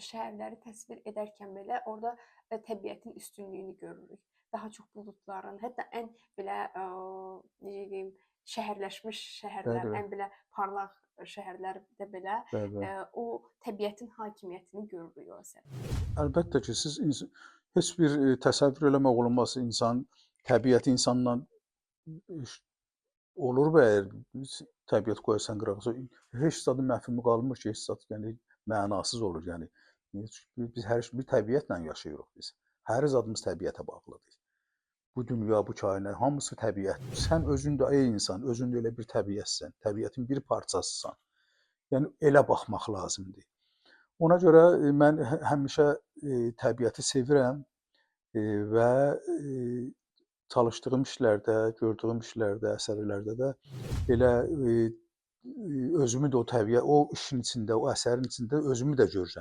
şəhərləri təsvir edərkən belə orada təbiətin üstünlüyünü görürük. Daha çox buludların, hətta ən belə necə deyim, şəhərləşmiş şəhərlər, Bəli, bəli. ən belə parlaq şəhərlərdə belə Bəli, bəli. o təbiətin hakimiyyətini görürük o əsərdə. Əlbəttə ki, siz heç bir təsəvvür eləmək olmaz insan təbiəti insanla olur və əgər biz təbiət qoyasan qırağa, heç zadı məfhumi qalmır ki, heç zad yəni mənasız olur. Yəni biz hər bir təbiətlə yaşayırıq biz. Hər zadımız təbiətə bağlıdır. Bu dünya, bu kainat hamısı təbiətdir. Sən özün də ey insan, özün də elə bir təbiətsən, təbiətin bir parçasısan. Yəni elə baxmaq lazımdır. Ona görə mən həmişə təbiəti sevirəm və çalışdığım işlərdə, gördüyüm işlərdə, əsərlərdə də elə özümü də o işin içində, o əsərin içində özümü də görürəm.